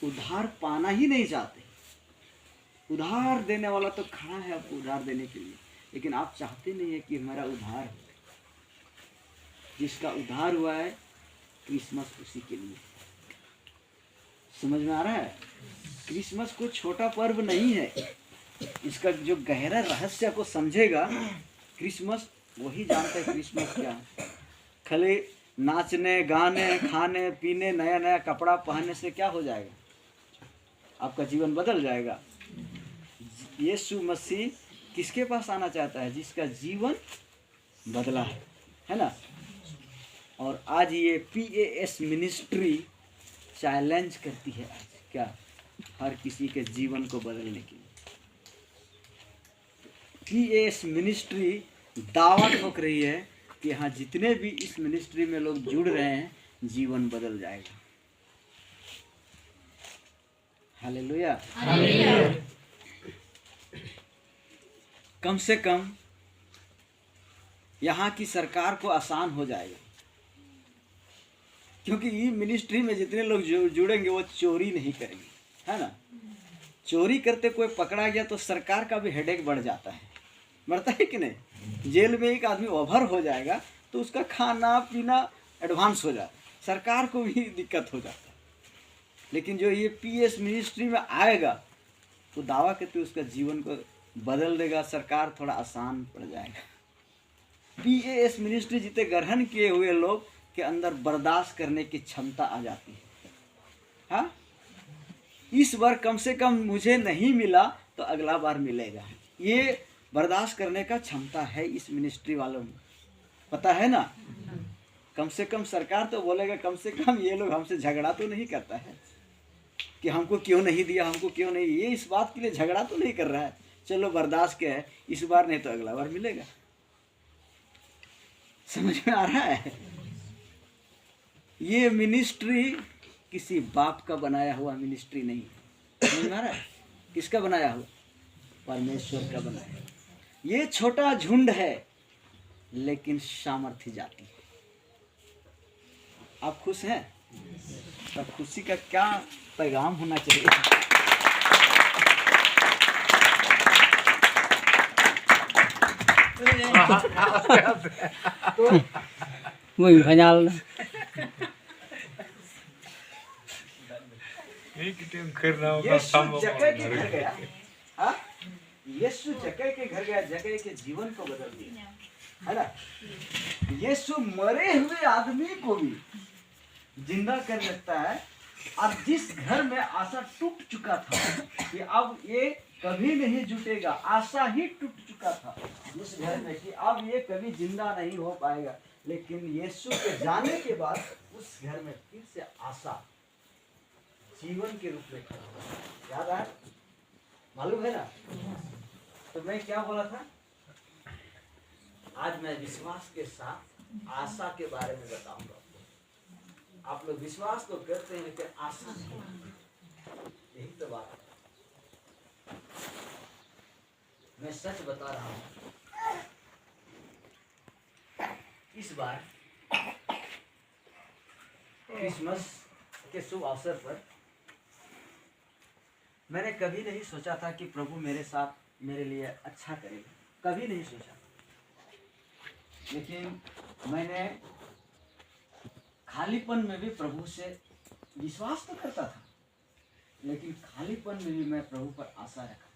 उद्धार पाना ही नहीं चाहते। उद्धार देने वाला तो खड़ा है आपको उद्धार देने के लिए, लेकिन आप चाहते नहीं है कि हमारा उद्धार हो। जिसका उद्धार हुआ है क्रिसमस उसी के लिए। समझ में आ रहा है? क्रिसमस कोई छोटा पर्व नहीं है। इसका जो गहरा रहस्य को समझेगा क्रिसमस, वही जानता है क्रिसमस क्या है। खाली नाचने गाने खाने पीने नया नया कपड़ा पहनने से क्या हो जाएगा? आपका जीवन बदल जाएगा। यीशु मसीह किसके पास आना चाहता है? जिसका जीवन बदला है ना। और आज ये PAS मिनिस्ट्री चैलेंज करती है आज क्या, हर किसी के जीवन को बदलने के लिए। PAS मिनिस्ट्री दावा ठोक रही है कि हाँ, जितने भी इस मिनिस्ट्री में लोग जुड़ रहे हैं, जीवन बदल जाएगा। हालेलुया। कम से कम यहाँ की सरकार को आसान हो जाएगा, क्योंकि ये मिनिस्ट्री में जितने लोग जुड़ेंगे वो चोरी नहीं करेंगे, है ना। चोरी करते कोई पकड़ा गया तो सरकार का भी हेडेक बढ़ जाता है, बढ़ता है कि नहीं। जेल में एक आदमी ओवर हो जाएगा तो उसका खाना पीना एडवांस हो जाता है, सरकार को भी दिक्कत हो जाता है। लेकिन जो ये PAS मिनिस्ट्री में आएगा तो दावा करते उसका जीवन को बदल देगा, सरकार थोड़ा आसान पड़ जाएगा। PAS मिनिस्ट्री जितने ग्रहण किए हुए लोग के अंदर बर्दाश्त करने की क्षमता आ जाती है। हाँ, इस बार कम से कम मुझे नहीं मिला तो अगला बार मिलेगा, ये बर्दाश्त करने का क्षमता है इस मिनिस्ट्री वालों में, पता है ना। कम से कम सरकार तो बोलेगा, कम से कम ये लोग हमसे झगड़ा तो नहीं करता है कि हमको क्यों नहीं दिया, हमको क्यों नहीं, ये इस बात के लिए झगड़ा तो नहीं कर रहा है। चलो बर्दाश्त क्या है, इस बार नहीं तो अगला बार मिलेगा। समझ में आ रहा है? ये मिनिस्ट्री किसी बाप का बनाया हुआ मिनिस्ट्री नहीं है। समझ में आ रहा है? किसका बनाया हुआ? परमेश्वर का बनाया हुआ। ये छोटा झुंड है लेकिन सामर्थ्य जाती है। आप खुश हैं? तब खुशी का क्या पैगाम होना चाहिए? Mình phải nhau यीशु जक्कई के घर गया, हाँ? यीशु जक्कई के घर गया, जक्कई के जीवन को बदल दिया, है ना। यीशु मरे हुए आदमी को भी जिंदा कर सकता है। और जिस घर में आशा टूट चुका था कि अब ये कभी नहीं जुटेगा, आशा ही टूट चुका था उस घर में कि अब ये कभी जिंदा नहीं हो पाएगा, लेकिन यीशु के जाने के बाद उस घर में फिर से आशा जीवन के रूप में खड़ा हुआ। याद है? मालूम है ना? तो मैं क्या बोला था? आज मैं विश्वास के साथ आशा के बारे में बताऊंगा। आप लोग विश्वास तो करते हैं लेकिन आशा नहीं, यही तो बात है। मैं सच बता रहा हूं, इस बार क्रिसमस के शुभ अवसर पर मैंने कभी नहीं सोचा था कि प्रभु मेरे साथ मेरे लिए अच्छा करेगा, कभी नहीं सोचा। लेकिन मैंने खालीपन में भी प्रभु से विश्वास तो करता था, लेकिन खालीपन में भी मैं प्रभु पर आशा रखा।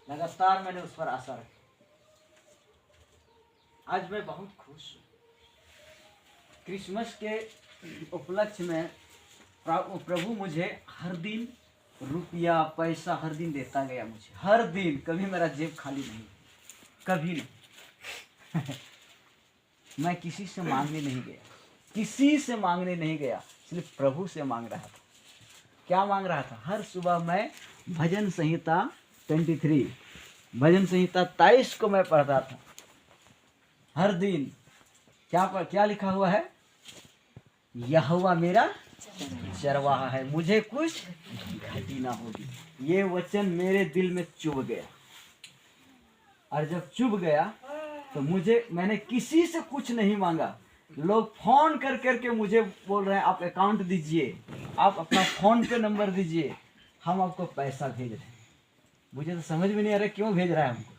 लगातार मैंने उस पर आशा रखी। आज मैं बहुत खुश हूँ। क्रिसमस के उपलक्ष्य में प्रभु मुझे हर दिन रुपया पैसा हर दिन देता गया, मुझे हर दिन। कभी मेरा जेब खाली नहीं, कभी नहीं। मैं किसी से मांगने नहीं गया, किसी से मांगने नहीं गया, सिर्फ प्रभु से मांग रहा था। क्या मांग रहा था? हर सुबह मैं भजन संहिता 23, भजन संहिता 23 को मैं पढ़ता था हर दिन। क्या लिखा हुआ है? यहोवा मेरा चरवाहा है, मुझे कुछ घटी ना होगी। ये वचन मेरे दिल में चुभ गया, और जब चुभ गया तो मैंने किसी से कुछ नहीं मांगा। लोग फोन कर करके मुझे बोल रहे हैं आप अकाउंट दीजिए, आप अपना फोन पे नंबर दीजिए, हम आपको पैसा भेज रहे हैं। मुझे तो समझ में नहीं आ रहा क्यों भेज रहा है हमको।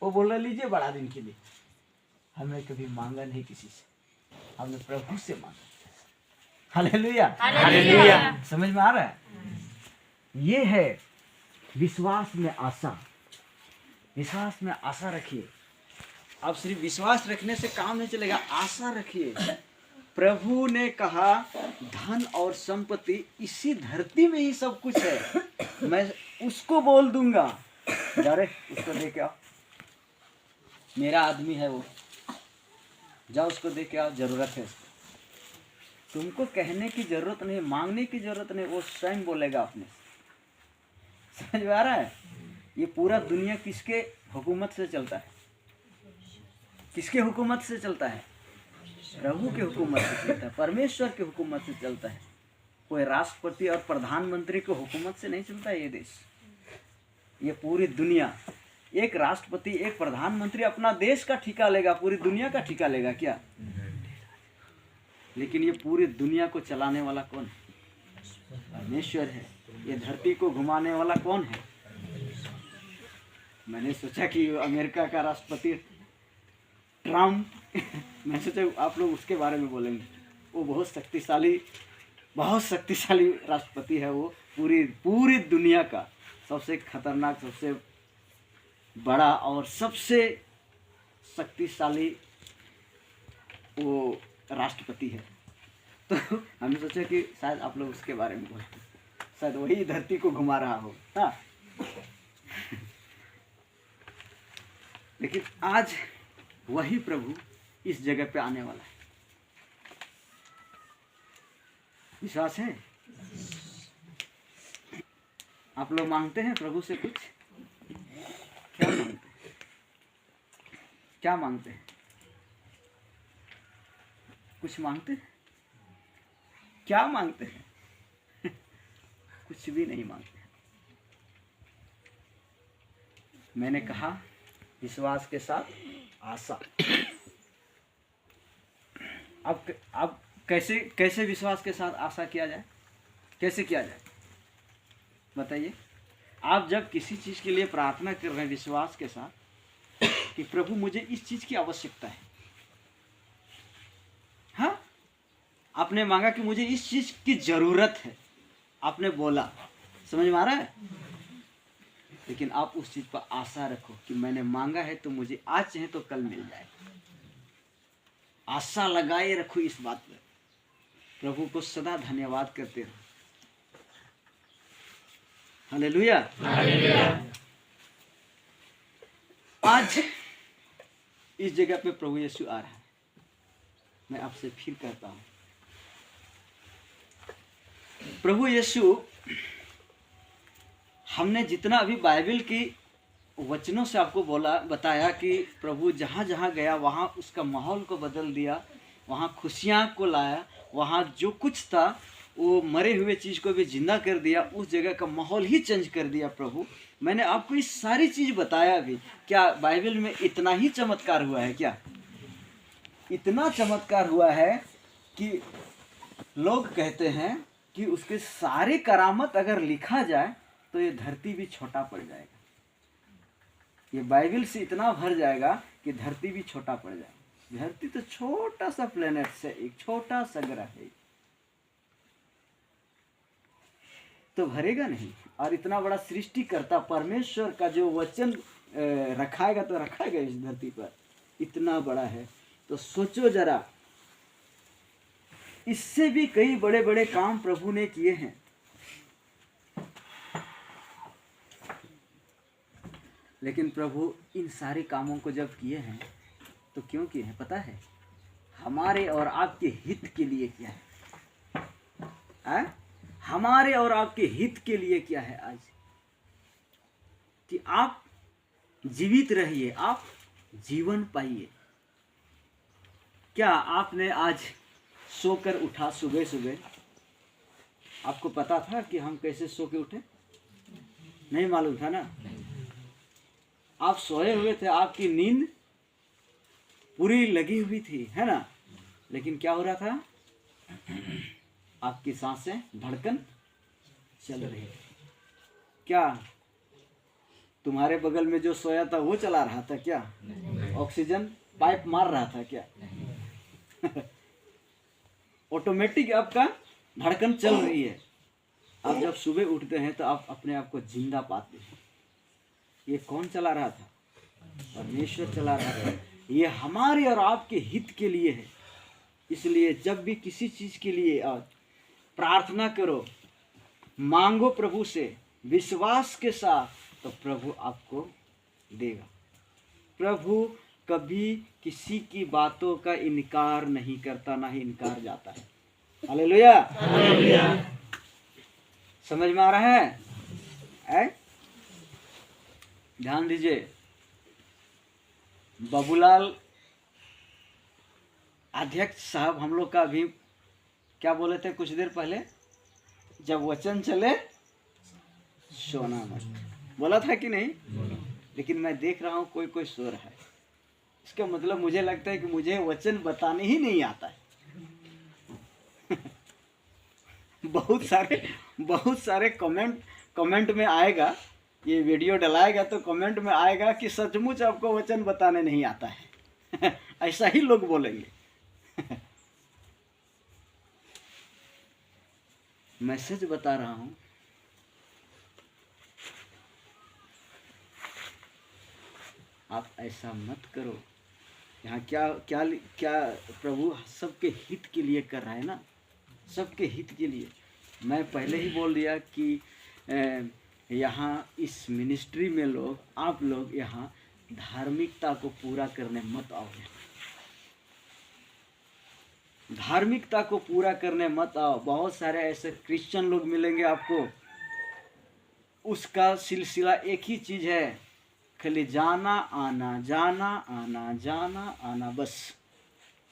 वो बोल रहा लीजिए बड़ा दिन के लिए। हमने कभी मांगा नहीं किसी से, हमने प्रभु से मांगा। Hallelujah, hallelujah. समझ में आ रहा है? ये है विश्वास में आशा। विश्वास में आशा रखिए। आप सिर्फ विश्वास रखने से काम नहीं चलेगा, आशा रखिए। प्रभु ने कहा धन और संपत्ति इसी धरती में ही सब कुछ है, मैं उसको बोल दूंगा, जा रे उसको दे के आओ, मेरा आदमी है वो, जाओ उसको दे के आओ, जरूरत है उसको। तुमको कहने की जरूरत नहीं, मांगने की जरूरत नहीं, वो स्वयं बोलेगा अपने। समझ में आ रहा है? ये पूरा दुनिया किसके हुकूमत से चलता है? किसके हुकूमत से चलता है? प्रभु के हुकूमत से चलता है, परमेश्वर के हुकूमत से चलता है। कोई राष्ट्रपति और प्रधानमंत्री के हुकूमत से नहीं चलता है ये देश। ये पूरी दुनिया, एक राष्ट्रपति एक प्रधानमंत्री अपना देश का ठिका लेगा, पूरी दुनिया का ठिका लेगा क्या? लेकिन ये पूरी दुनिया को चलाने वाला कौन है? परमेश्वर है। ये धरती को घुमाने वाला कौन है? मैंने सोचा कि अमेरिका का राष्ट्रपति ट्रम्प मैं सोचा आप लोग उसके बारे में बोलेंगे। वो बहुत शक्तिशाली राष्ट्रपति है। वो पूरी दुनिया का सबसे खतरनाक, सबसे बड़ा और सबसे शक्तिशाली वो राष्ट्रपति है। तो हमने सोचा कि शायद आप लोग उसके बारे में बोलें, शायद वही धरती को घुमा रहा हो। हाँ लेकिन आज वही प्रभु इस जगह पे आने वाला है। विश्वास है? आप लोग मांगते हैं प्रभु से कुछ? क्या मांगते हैं? क्या मांगते हैं? कुछ मांगते हैं? क्या मांगते हैं? कुछ भी नहीं मांगते। मैंने कहा विश्वास के साथ आशा। अब कैसे विश्वास के साथ आशा किया जाए? कैसे किया जाए बताइए? आप जब किसी चीज के लिए प्रार्थना कर रहे हैं विश्वास के साथ कि प्रभु मुझे इस चीज की आवश्यकता है, हाँ, आपने मांगा कि मुझे इस चीज की जरूरत है, आपने बोला, समझ में आ रहा है? लेकिन आप उस चीज पर आशा रखो कि मैंने मांगा है तो मुझे आज चाहे तो कल मिल जाए। आशा लगाए रखो इस बात पर। प्रभु को सदा धन्यवाद करते रहो। हालेलुया। आज इस जगह पे प्रभु यीशु आ रहा है। मैं आपसे फिर कहता हूं, प्रभु यीशु, हमने जितना अभी बाइबल की वचनों से आपको बताया कि प्रभु जहाँ जहाँ गया वहाँ उसका माहौल को बदल दिया, वहाँ खुशियाँ को लाया, वहाँ जो कुछ था वो मरे हुए चीज़ को भी जिंदा कर दिया, उस जगह का माहौल ही चेंज कर दिया प्रभु। मैंने आपको ये सारी चीज़ बताया अभी। क्या बाइबल में इतना ही चमत्कार हुआ है क्या? इतना चमत्कार हुआ है कि लोग कहते हैं कि उसके सारे करामत अगर लिखा जाए तो ये धरती भी छोटा पड़ जाएगा। ये बाइबल से इतना भर जाएगा कि धरती भी छोटा पड़ जाएगा। धरती तो छोटा सा प्लेनेट से एक छोटा सा ग्रह है, तो भरेगा नहीं। और इतना बड़ा सृष्टिकर्ता परमेश्वर का जो वचन रखाएगा तो रखाएगा इस धरती पर, इतना बड़ा है। तो सोचो जरा, इससे भी कई बड़े बड़े काम प्रभु ने किए हैं। लेकिन प्रभु इन सारे कामों को जब किए हैं तो क्यों किए हैं पता है? हमारे और आपके हित के लिए किया है। हमारे और आपके हित के लिए किया है आज, कि आप जीवित रहिए, आप जीवन पाइए। क्या आपने आज सोकर उठा सुबह सुबह, आपको पता था कि हम कैसे सो के उठे? नहीं मालूम था ना। आप सोए हुए थे, आपकी नींद पूरी लगी हुई थी, है ना? लेकिन क्या हो रहा था? आपकी सांसें, धड़कन चल रही थी। क्या तुम्हारे बगल में जो सोया था वो चला रहा था क्या? ऑक्सीजन पाइप मार रहा था क्या? ऑटोमेटिक आपका धड़कन चल रही है। आप जब सुबह उठते हैं तो आप अपने आप को जिंदा पाते हैं। ये कौन चला रहा था? परमेश्वर चला रहा था। ये हमारे और आपके हित के लिए है। इसलिए जब भी किसी चीज के लिए प्रार्थना करो, मांगो प्रभु से विश्वास के साथ, तो प्रभु आपको देगा। प्रभु कभी किसी की बातों का इनकार नहीं करता, ना ही इनकार जाता है। Hallelujah, hallelujah. समझ में आ रहा है? ध्यान दीजिए, बाबूलाल अध्यक्ष साहब हम लोग का भी क्या बोले थे कुछ देर पहले, जब वचन चले सोना मत, बोला था कि नहीं? लेकिन मैं देख रहा हूं कोई कोई सो रहा है। इसका मतलब मुझे लगता है कि मुझे वचन बताने ही नहीं आता है। बहुत सारे कमेंट में आएगा, ये वीडियो डलाएगा तो कमेंट में आएगा कि सचमुच आपको वचन बताने नहीं आता है। ऐसा ही लोग बोलेंगे। मैसेज बता रहा हूं, आप ऐसा मत करो। यहाँ क्या क्या क्या प्रभु सबके हित के लिए कर रहा है ना, सबके हित के लिए। मैं पहले ही बोल दिया कि यहाँ इस मिनिस्ट्री में लोग, आप लोग यहाँ धार्मिकता को पूरा करने मत आओ। धार्मिकता को पूरा करने मत आओ। बहुत सारे ऐसे क्रिश्चियन लोग मिलेंगे आपको, उसका सिलसिला एक ही चीज है, खाली जाना आना, जाना आना, जाना आना, बस।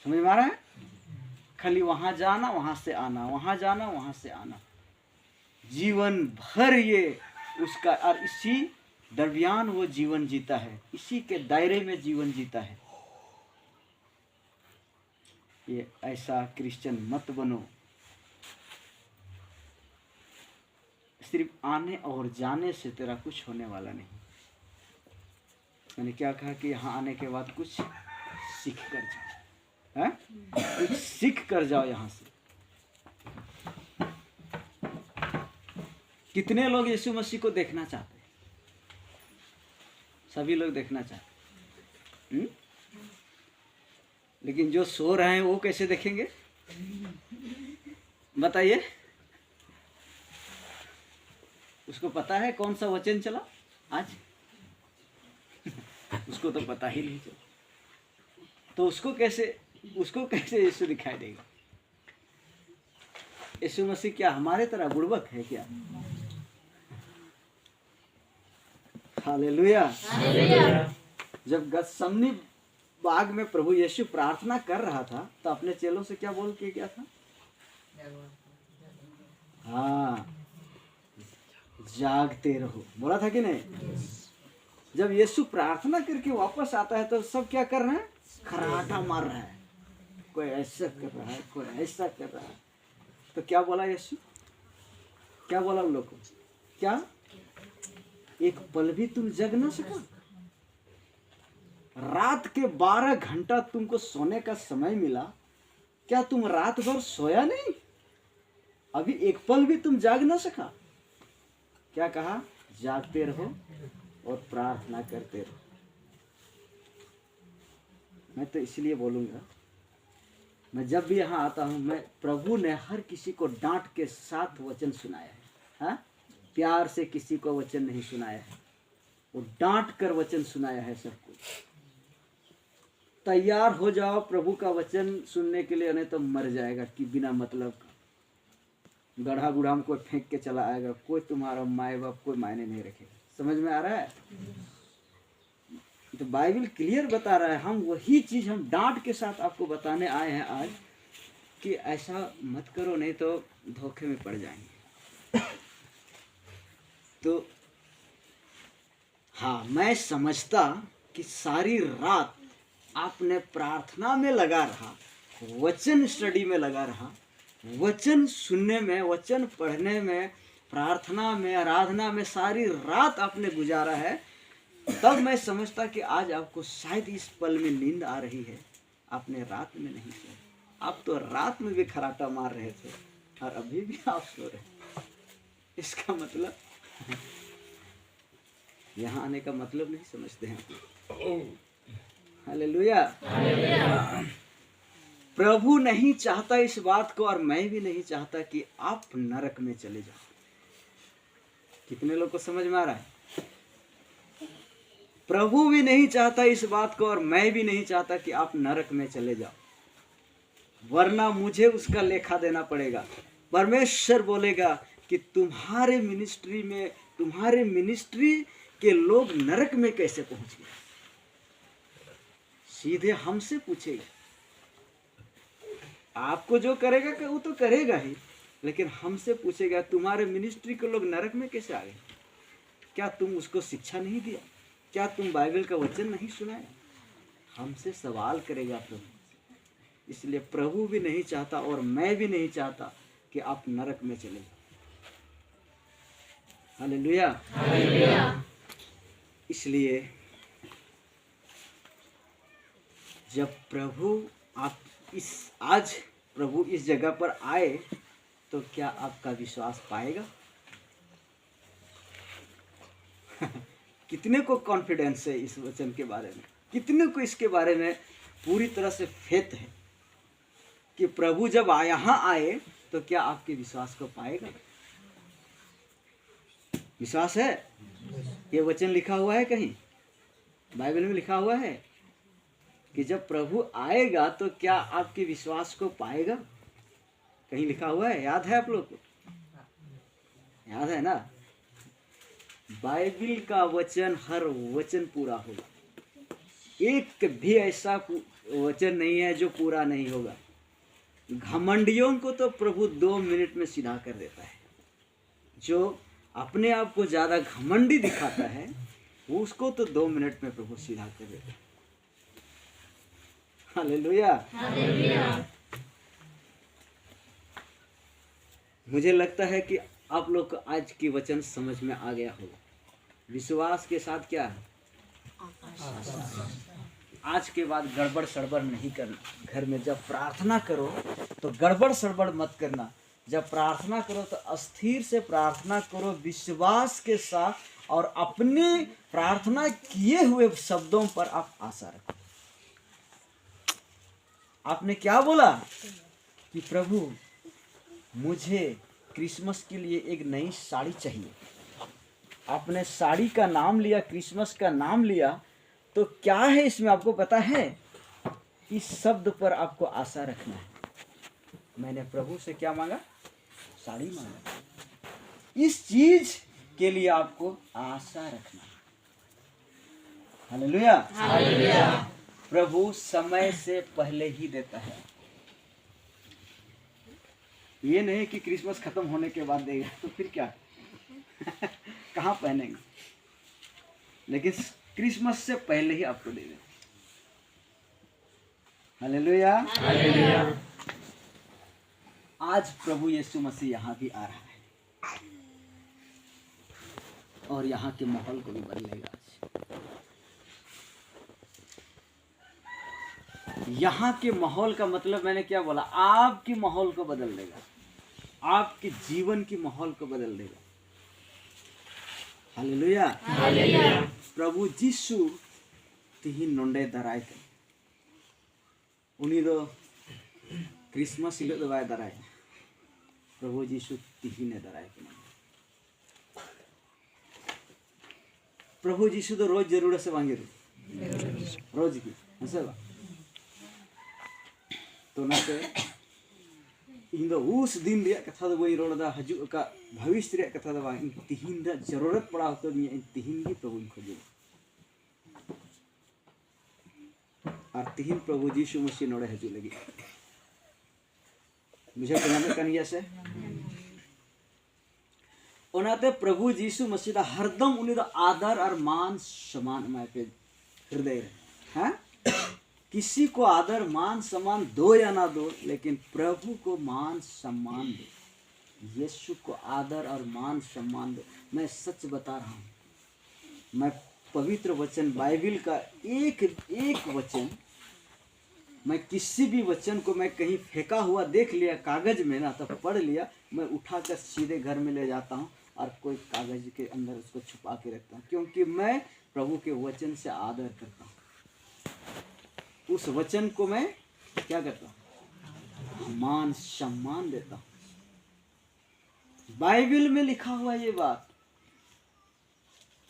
समझ में आ रहा है? खाली वहां जाना, वहां से आना, वहां जाना, वहां से आना, जीवन भर ये उसका। और इसी दरमियान वो जीवन जीता है, इसी के दायरे में जीवन जीता है। ये ऐसा क्रिश्चियन मत बनो। सिर्फ आने और जाने से तेरा कुछ होने वाला नहीं। मैंने क्या कहा कि यहाँ आने के बाद कुछ सीख कर जाओ, है? कुछ सीख कर जाओ यहाँ से। कितने लोग यीशु मसीह को देखना चाहते हैं? सभी लोग देखना चाहते हैं। लेकिन जो सो रहे हैं वो कैसे देखेंगे बताइए? उसको पता है कौन सा वचन चला आज? उसको तो पता ही नहीं चला, तो उसको कैसे यीशु दिखाई देगा? यीशु मसीह क्या हमारे तरह बुड़बक है क्या? हालेलुया। जब गतसमनी बाग में प्रभु यीशु प्रार्थना कर रहा था तो अपने चेलों से क्या बोल के गया था? हाँ, जागते रहो, बोला था कि नहीं? जब यीशु प्रार्थना करके वापस आता है तो सब क्या कर रहे हैं? खराटा मार रहा है, कोई ऐसा कर रहा है, कोई ऐसा कर रहा है। तो क्या बोला यीशु? क्या बोला उन लोग को? क्या एक पल भी तुम जग ना सका? रात के 12 घंटा तुमको सोने का समय मिला, क्या तुम रात भर सोया नहीं? अभी एक पल भी तुम जाग ना सका? क्या कहा? जागते रहो और प्रार्थना करते रहो। मैं तो इसलिए बोलूंगा, मैं जब भी यहाँ आता हूँ, मैं प्रभु ने हर किसी को डांट के साथ वचन सुनाया है। हाँ, प्यार से किसी को वचन नहीं सुनाया है, वो डांट कर वचन सुनाया है सबको। तैयार हो जाओ प्रभु का वचन सुनने के लिए, नहीं तो मर जाएगा कि बिना मतलब का। गढ़ा गुढ़ा में कोई फेंक के चला आएगा, कोई तुम्हारा माए बाप कोई मायने नहीं रखेगा। समझ में आ रहा है? तो बाइबल क्लियर बता रहा है। हम वही चीज हम डांट के साथ आपको बताने आए हैं आज कि ऐसा मत करो, नहीं तो धोखे में पड़ जाएंगे। तो हाँ, मैं समझता कि सारी रात आपने प्रार्थना में लगा रहा, वचन स्टडी में लगा रहा, वचन सुनने में, वचन पढ़ने में, प्रार्थना में, आराधना में सारी रात आपने गुजारा है। तब मैं समझता कि आज आपको शायद इस पल में नींद आ रही है, आपने रात में नहीं सोया। आप तो रात में भी खराटा मार रहे थे और अभी भी आप सो रहे। इसका मतलब यहाँ आने का मतलब नहीं समझते हैं आप। हालेलुया। प्रभु नहीं चाहता इस बात को, और मैं भी नहीं चाहता कि आप नरक में चले जाओ। कितने लोग को समझ में आ रहा है? प्रभु भी नहीं चाहता इस बात को, और मैं भी नहीं चाहता कि आप नरक में चले जाओ, वरना मुझे उसका लेखा देना पड़ेगा। परमेश्वर बोलेगा कि तुम्हारे मिनिस्ट्री के लोग नरक में कैसे पहुंच गए, सीधे हमसे पूछेगा। आपको जो करेगा वो तो करेगा ही, लेकिन हमसे पूछेगा तुम्हारे मिनिस्ट्री के लोग नरक में कैसे आ गए? क्या तुम उसको शिक्षा नहीं दिया? क्या तुम बाइबल का वचन नहीं सुनाया? हमसे सवाल करेगा प्रभु। इसलिए प्रभु भी नहीं चाहता और मैं भी नहीं चाहता कि आप नरक में चले जाओ। हालेलुया। इसलिए जब प्रभु आज प्रभु इस जगह पर आए तो क्या आपका विश्वास पाएगा? कितने को कॉन्फिडेंस है इस वचन के बारे में? कितने को इसके बारे में पूरी तरह से फेथ है कि प्रभु जब यहाँ आए तो क्या आपके विश्वास को पाएगा? विश्वास है? ये वचन लिखा हुआ है कहीं बाइबल में? लिखा हुआ है कि जब प्रभु आएगा तो क्या आपके विश्वास को पाएगा? कहीं लिखा हुआ है? याद है आप लोग को? याद है ना? बाइबल का वचन हर वचन पूरा होगा। एक भी ऐसा वचन नहीं है जो पूरा नहीं होगा। घमंडियों को तो प्रभु 2 मिनट में सीधा कर देता है। जो अपने आप को ज्यादा घमंडी दिखाता है वो उसको तो 2 मिनट में प्रभु सीधा कर देता है। हालेलुया। मुझे लगता है कि आप लोग को आज की वचन समझ में आ गया होगा। विश्वास के साथ क्या है? आज के बाद गड़बड़ सड़बड़ नहीं करना। घर में जब प्रार्थना करो तो गड़बड़ सड़बड़ मत करना। जब प्रार्थना करो तो अस्थिर से प्रार्थना करो, विश्वास के साथ, और अपने प्रार्थना किए हुए शब्दों पर आप आशा रखो। आपने क्या बोला कि प्रभु मुझे क्रिसमस के लिए एक नई साड़ी चाहिए। आपने साड़ी का नाम लिया, क्रिसमस का नाम लिया, तो क्या है इसमें आपको पता है? इस शब्द पर आपको आशा रखना है। मैंने प्रभु से क्या मांगा? साड़ी मांगा। इस चीज के लिए आपको आशा रखना है। हालेलुया। प्रभु समय से पहले ही देता है। ये नहीं कि क्रिसमस खत्म होने के बाद देगा तो फिर क्या कहाँ पहनेंगे, लेकिन क्रिसमस से पहले ही आपको दे देगा। हालेलुया। आज प्रभु यीशु मसीह यहाँ भी आ रहा है और यहाँ के माहौल को भी बदलेगा। यहाँ के माहौल का मतलब मैंने क्या बोला? आपके माहौल को बदल देगा, आपके जीवन की माहौल को बदल देगा। हालेलुया। प्रभु जीसु तिहिन नोंडे दाराय के उनी दो क्रिसमस हिलोग दो बाय दाराय। प्रभु जीसु तिहिने दाराय के। प्रभु जीसु दो रोज जरूर से बांगे रोज की हंसे बा तो नाते इन दो उस दिन रिया कथा दो बई रोड दा हजू का भविष्य रिया कथा दो बांगे। तिहिन दा जरूरत पड़ा तो मिया तिहिन ही प्रभु खोजे और तिहिन प्रभु जीसु मसीह नोड़े हजू लगी। मुझे कहना कनिया से ओनाते प्रभु जीसु मसीह दा हरदम उन्हीं दा आदर और मान सम्मान मैं पे हृदय है। किसी को आदर मान सम्मान दो या ना दो, लेकिन प्रभु को मान सम्मान दो। यीशु को आदर और मान सम्मान दो। मैं सच बता रहा हूँ, मैं पवित्र वचन बाइबल का एक एक वचन, मैं किसी भी वचन को मैं कहीं फेंका हुआ देख लिया कागज में ना, तो पढ़ लिया, मैं उठाकर सीधे घर में ले जाता हूँ और कोई कागज के अंदर उसको छुपा के रखता हूँ, क्योंकि मैं प्रभु के वचन से आदर करता हूँ। उस वचन को मैं क्या करता हूँ? मान सम्मान देता हूं। बाइबल में लिखा हुआ ये बात,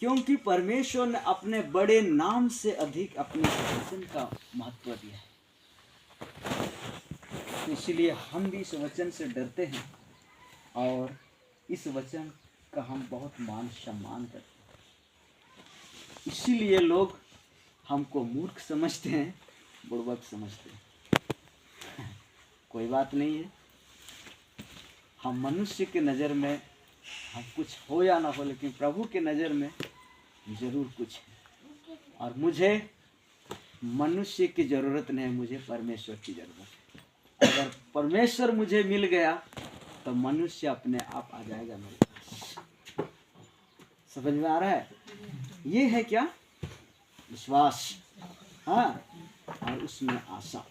क्योंकि परमेश्वर ने अपने बड़े नाम से अधिक अपने वचन का महत्व दिया है। तो इसलिए हम भी इस वचन से डरते हैं और इस वचन का हम बहुत मान सम्मान करते हैं। इसीलिए लोग हमको मूर्ख समझते हैं, बुड़बक समझते हैं। कोई बात नहीं है, हम मनुष्य के नज़र में हम कुछ हो या ना हो, लेकिन प्रभु के नज़र में जरूर कुछ है। और मुझे मनुष्य की ज़रूरत नहीं है, मुझे परमेश्वर की ज़रूरत है। अगर परमेश्वर मुझे मिल गया तो मनुष्य अपने आप आ जाएगा मेरे पास। समझ में आ रहा है? ये है क्या? विश्वास, हाँ, और उसमें आशा।